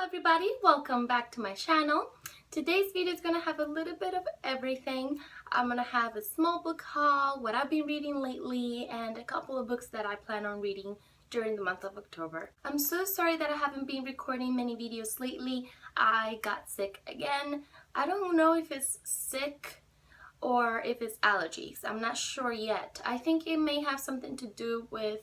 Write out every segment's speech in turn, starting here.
everybody, welcome back to my channel. Today's video is gonna have a little bit of everything. I'm gonna have a small book haul, what I've been reading lately, and a couple of books that I plan on reading during the month of October. I'm so sorry that I haven't been recording many videos lately. I got sick again. I don't know if it's sick or if it's allergies. I'm not sure yet. I think it may have something to do with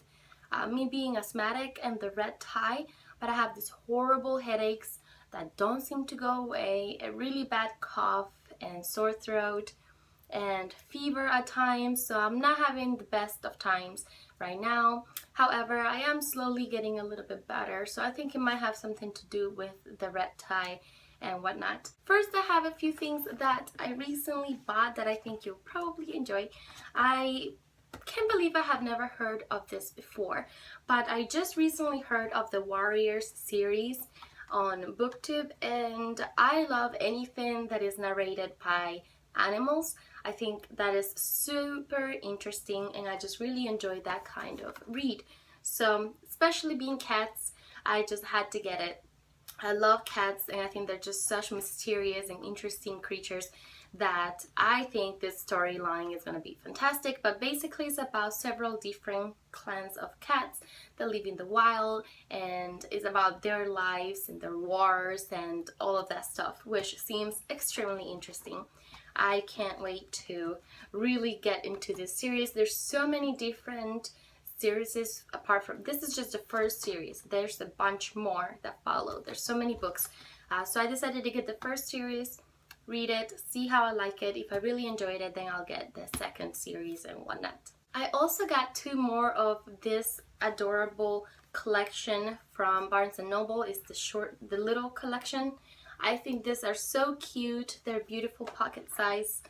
me being asthmatic and the red tie, but I have these horrible headaches that don't seem to go away, a really bad cough and sore throat and fever at times, so I'm not having the best of times right now. However, I am slowly getting a little bit better, so I think it might have something to do with the red tie and whatnot. First, I have a few things that I recently bought that I think you'll probably enjoy. I can't believe I have never heard of this before, but I just recently heard of the Warriors series on BookTube, and I love anything that is narrated by animals. I think that is super interesting, and I just really enjoy that kind of read. So, especially being cats, I just had to get it. I love cats, and I think they're just such mysterious and interesting creatures that I think this storyline is going to be fantastic. But basically it's about several different clans of cats that live in the wild, and it's about their lives and their wars and all of that stuff, which seems extremely interesting. I can't wait to really get into this series. There's so many different series apart from this. Is just the first series. There's a bunch more that follow. There's so many books, so I decided to get the first series, read it, see how I like it. If I really enjoyed it, then I'll get the second series and whatnot. I also got two more of this adorable collection from Barnes & Noble. It's the little collection. I think these are so cute. They're beautiful pocket size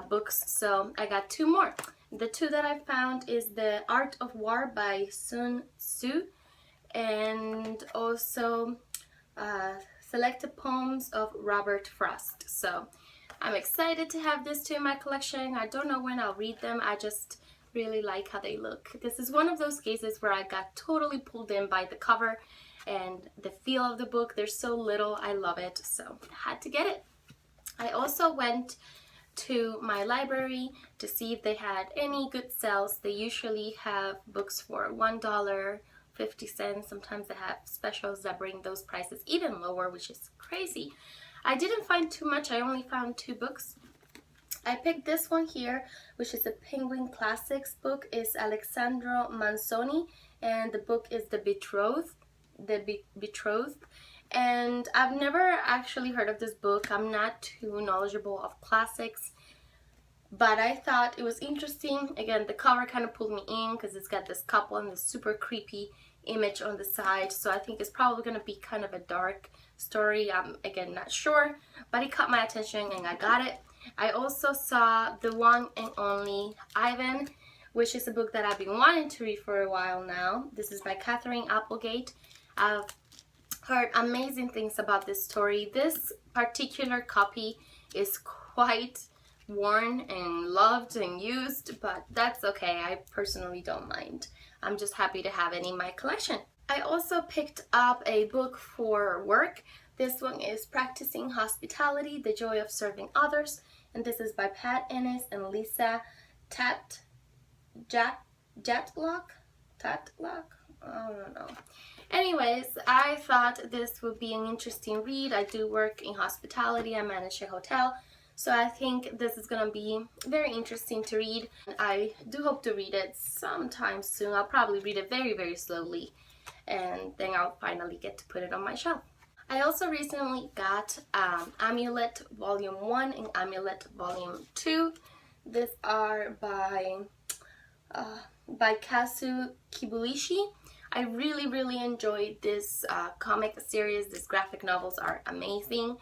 books, so I got two more. The two that I found is The Art of War by Sun Tzu, and also Selected Poems of Robert Frost. So I'm excited to have these two in my collection. I don't know when I'll read them. I just really like how they look. This is one of those cases where I got totally pulled in by the cover and the feel of the book. There's so little. I love it, so I had to get it. I also went to my library to see if they had any good sales. They usually have books for $1, 50 cents. Sometimes they have specials that bring those prices even lower, which is crazy. I didn't find too much. I only found two books. I picked this one here, which is a Penguin Classics book. It's Alessandro Manzoni, and the book is The Betrothed. And I've never actually heard of this book. I'm not too knowledgeable of classics, but I thought it was interesting. Again, the cover kind of pulled me in because it's got this couple and this super creepy image on the side, so I think it's probably going to be kind of a dark story. I'm again not sure, but it caught my attention and I got it. I also saw The One and Only Ivan, which is a book that I've been wanting to read for a while now. This is by Catherine Applegate. I've heard amazing things about this story. This particular copy is quite worn and loved and used, but that's okay. I personally don't mind. I'm just happy to have it in my collection. I also picked up a book for work. This one is Practicing Hospitality, The Joy of Serving Others, and this is by Pat Ennis and Lisa Tatlock? I don't know. Anyways, I thought this would be an interesting read. I do work in hospitality. I manage a hotel, so I think this is gonna be very interesting to read. I do hope to read it sometime soon. I'll probably read it very, very slowly, and then I'll finally get to put it on my shelf. I also recently got Amulet Volume 1 and Amulet Volume 2. These are by Kazu Kibuishi. I really, really enjoyed this comic series. These graphic novels are amazing.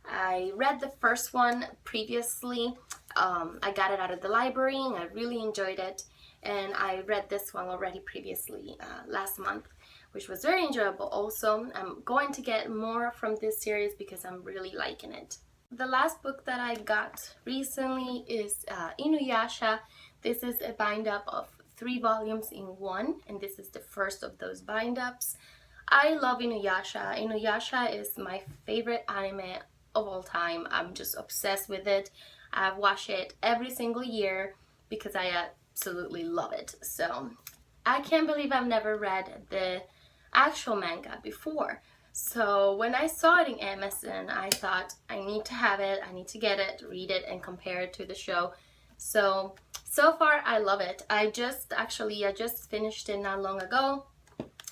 I read the first one previously. I got it out of the library and I really enjoyed it. And I read this one already previously last month, which was very enjoyable also. I'm going to get more from this series because I'm really liking it. The last book that I got recently is Inuyasha. This is a bind up of 3 volumes in one, and this is the first of those bind ups. I love Inuyasha. Inuyasha is my favorite anime of all time. I'm just obsessed with it. I've watched it every single year because I absolutely love it. So I can't believe I've never read the actual manga before. So when I saw it in Amazon, I thought I need to have it, I need to get it, read it, and compare it to the show. So far I love it. I just finished it not long ago,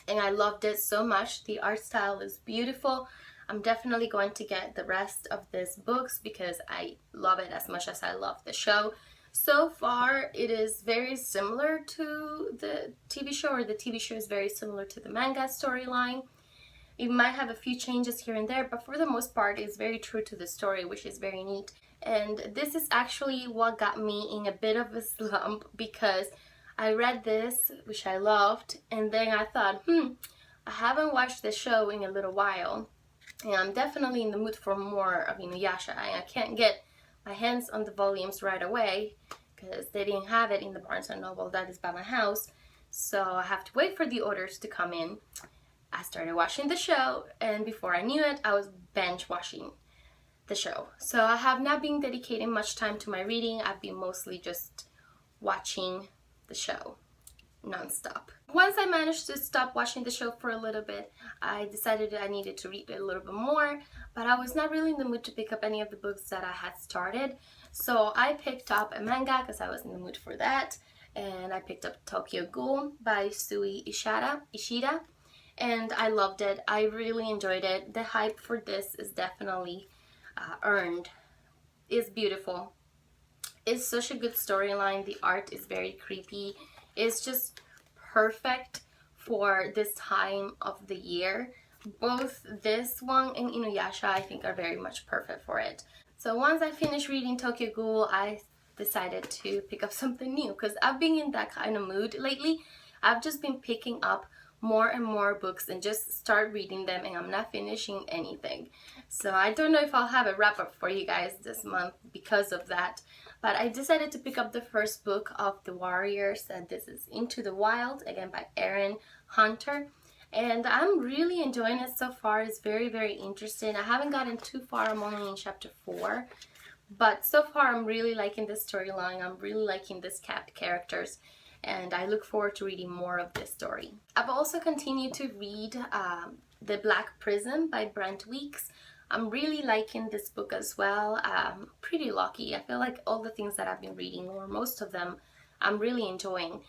and I loved it so much. The art style is beautiful. I'm definitely going to get the rest of these books because I love it as much as I love the show. So far, it is very similar to the TV show, or the TV show is very similar to the manga storyline. It might have a few changes here and there, but for the most part, it's very true to the story, which is very neat. And this is actually what got me in a bit of a slump, because I read this, which I loved, and then I thought, I haven't watched this show in a little while, and I'm definitely in the mood for more of Inuyasha. I can't get my hands on the volumes right away because they didn't have it in the Barnes & Noble that is by my house, so I have to wait for the orders to come in. I started watching the show, and before I knew it, I was binge watching the show. So I have not been dedicating much time to my reading. I've been mostly just watching the show non-stop. Once I managed to stop watching the show for a little bit, I decided that I needed to read a little bit more, but I was not really in the mood to pick up any of the books that I had started. So I picked up a manga because I was in the mood for that, and I picked up Tokyo Ghoul by Sui Ishida, and I loved it. I really enjoyed it. The hype for this is definitely earned. It's beautiful. It's such a good storyline. The art is very creepy. It's just perfect for this time of the year. Both this one and Inuyasha, I think, are very much perfect for it. So once I finished reading Tokyo Ghoul, I decided to pick up something new because I've been in that kind of mood lately. I've just been picking up more and more books and just start reading them, and I'm not finishing anything. So I don't know if I'll have a wrap up for you guys this month because of that. But I decided to pick up the first book of the Warriors, and this is Into the Wild, again by Aaron Hunter. And I'm really enjoying it so far. It's very, very interesting. I haven't gotten too far. I'm only in chapter 4. But so far I'm really liking this storyline. I'm really liking these characters. And I look forward to reading more of this story. I've also continued to read The Black Prism by Brent Weeks. I'm really liking this book as well. Pretty lucky. I feel like all the things that I've been reading, or most of them, I'm really enjoying.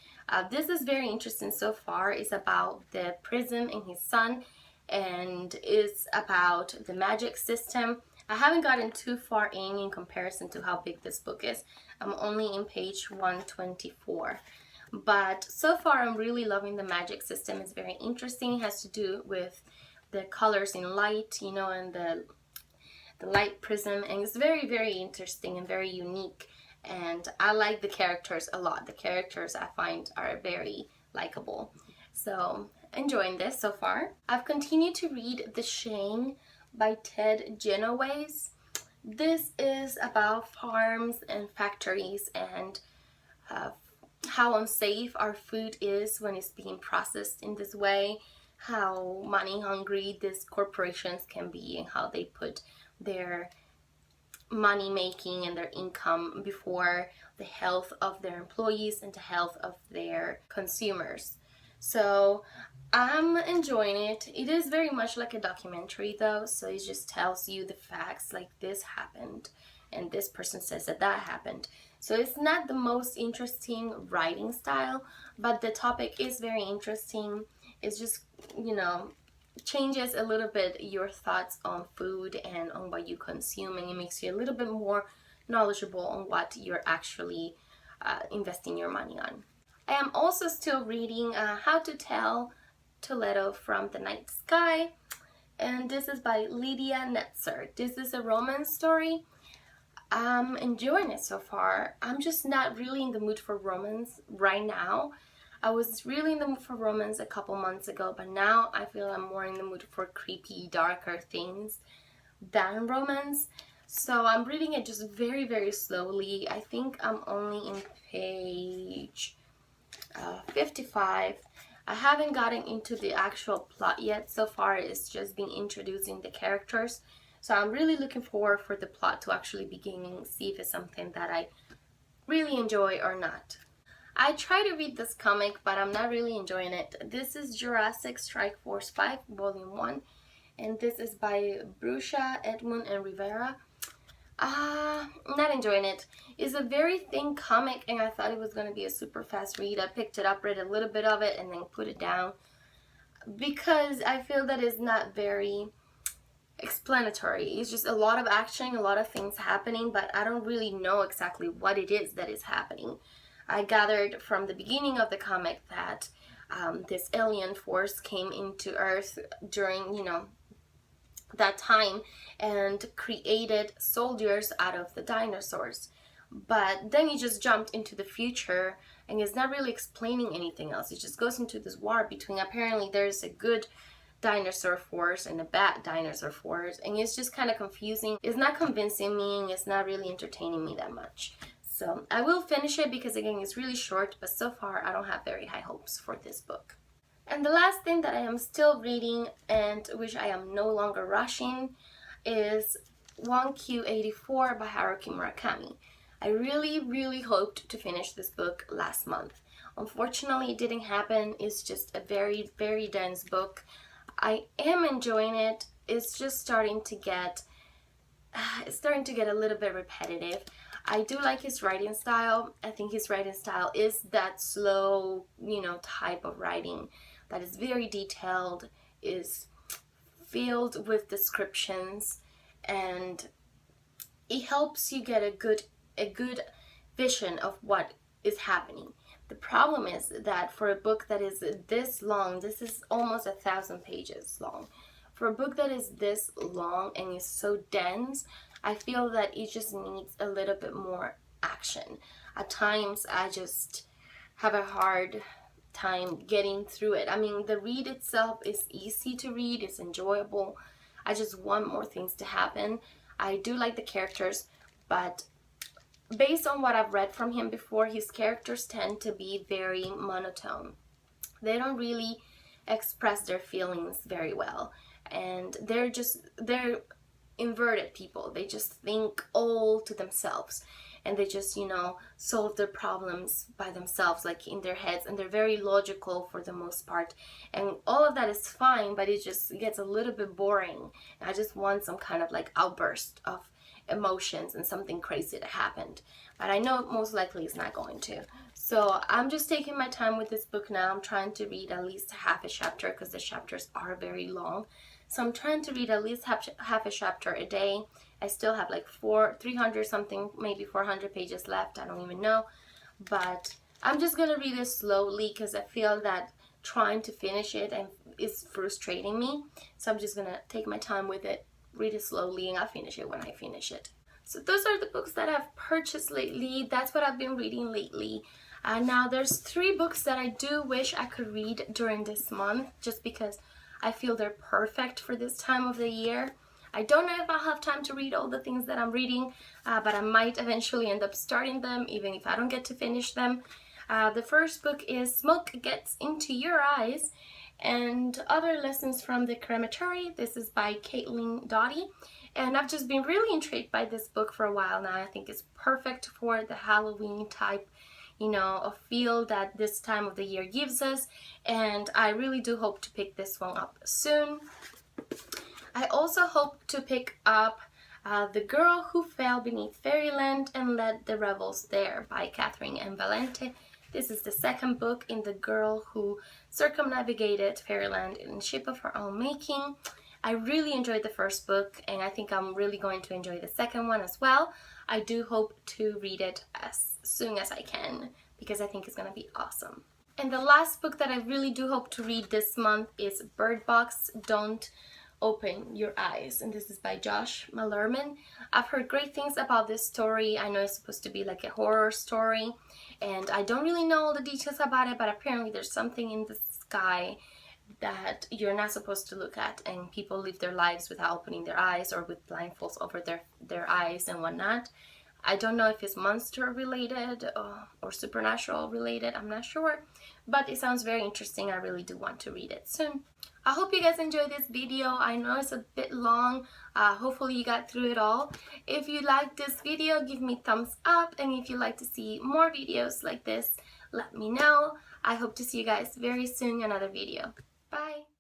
This is very interesting so far. It's about the prism and his son, and it's about the magic system. I haven't gotten too far in comparison to how big this book is. I'm only in page 124. But so far I'm really loving the magic system. It's very interesting. It has to do with the colors in light, you know, and the light prism, and it's very, very interesting and very unique. And I like the characters a lot. The characters I find are very likable. So enjoying this so far. I've continued to read The Shan by Ted Genoways. This is about farms and factories and how unsafe our food is when it's being processed in this way, how money hungry these corporations can be, and how they put their money making and their income before the health of their employees and the health of their consumers. So I'm enjoying it. It is very much like a documentary though, so it just tells you the facts, like this happened and this person says that that happened. So it's not the most interesting writing style, but the topic is very interesting. It's just, you know, changes a little bit your thoughts on food and on what you consume, and it makes you a little bit more knowledgeable on what you're actually investing your money on. I am also still reading How to Tell Toledo from the Night Sky, and this is by Lydia Netzer. This is a romance story. I'm enjoying it so far. I'm just not really in the mood for romance right now. I was really in the mood for romance a couple months ago, but now I feel I'm more in the mood for creepy, darker things than romance. So I'm reading it just very, very slowly. I think I'm only in page 55. I haven't gotten into the actual plot yet. So far it's just been introducing the characters. So I'm really looking forward for the plot to actually begin and see if it's something that I really enjoy or not. I try to read this comic, but I'm not really enjoying it. This is Jurassic Strike Force 5, Volume 1. And this is by Brusha, Edmund, and Rivera. Not enjoying it. It's a very thin comic, and I thought it was going to be a super fast read. I picked it up, read a little bit of it, and then put it down because I feel that it's not very explanatory. It's just a lot of action, a lot of things happening, but I don't really know exactly what it is that is happening. I gathered from the beginning of the comic that this alien force came into Earth during, that time and created soldiers out of the dinosaurs. But then he just jumped into the future and is not really explaining anything else. It just goes into this war between, apparently there's a good dinosaur force and a bad dinosaur force, and it's just kind of confusing. It's not convincing me, and it's not really entertaining me that much. So I will finish it because again it's really short, but so far I don't have very high hopes for this book. And the last thing that I am still reading, and which I am no longer rushing, is 1Q84 by Haruki Murakami. I really hoped to finish this book last month. Unfortunately, it didn't happen. It's just a very dense book. I am enjoying it. It's just starting to get a little bit repetitive. I do like his writing style. I think his writing style is that slow, type of writing that is very detailed, is filled with descriptions, and it helps you get a good vision of what is happening. The problem is that for a book that is this long, this is almost 1,000 pages long. For a book that is this long and is so dense, I feel that it just needs a little bit more action. At times, I just have a hard time getting through it. I mean, the read itself is easy to read, it's enjoyable. I just want more things to happen. I do like the characters, but based on what I've read from him before, his characters tend to be very monotone. They don't really express their feelings very well, and they're inverted people. They just think all to themselves, and they just solve their problems by themselves, like in their heads, and they're very logical for the most part, and all of that is fine, but it just gets a little bit boring. I just want some kind of like outburst of emotions and something crazy that happened, but I know most likely it's not going to. So I'm just taking my time with this book now. I'm trying to read at least half a chapter because the chapters are very long. So I'm trying to read at least half a chapter a day. I still have like 300 something, maybe 400 pages left. I don't even know. But I'm just going to read it slowly because I feel that trying to finish it is frustrating me. So I'm just going to take my time with it, read it slowly, and I'll finish it when I finish it. So those are the books that I've purchased lately. That's what I've been reading lately. Now there's 3 books that I do wish I could read during this month, just because I feel they're perfect for this time of the year. I don't know if I'll have time to read all the things that I'm reading, but I might eventually end up starting them, even if I don't get to finish them. The first book is Smoke Gets Into Your Eyes and Other Lessons from the Crematory. This is by Caitlin Doughty, and I've just been really intrigued by this book for a while now. I think it's perfect for the Halloween type a feel that this time of the year gives us, and I really do hope to pick this one up soon. I also hope to pick up The Girl Who Fell Beneath Fairyland and Led the Rebels There by Catherine M. Valente. This is the second book in The Girl Who Circumnavigated Fairyland in a Ship of Her Own Making. I really enjoyed the first book, and I think I'm really going to enjoy the second one as well. I do hope to read it as soon as I can because I think it's going to be awesome. And the last book that I really do hope to read this month is Bird Box, Don't Open Your Eyes, and this is by Josh Malerman. I've heard great things about this story. I know it's supposed to be like a horror story, and I don't really know all the details about it, but apparently there's something in the sky that you're not supposed to look at, and people live their lives without opening their eyes or with blindfolds over their eyes and whatnot. I don't know if it's monster related or supernatural related, I'm not sure, but it sounds very interesting. I really do want to read it soon. I hope you guys enjoyed this video. I know it's a bit long. Hopefully you got through it all. If you liked this video, give me thumbs up, and if you'd like to see more videos like this, let me know. I hope to see you guys very soon in another video.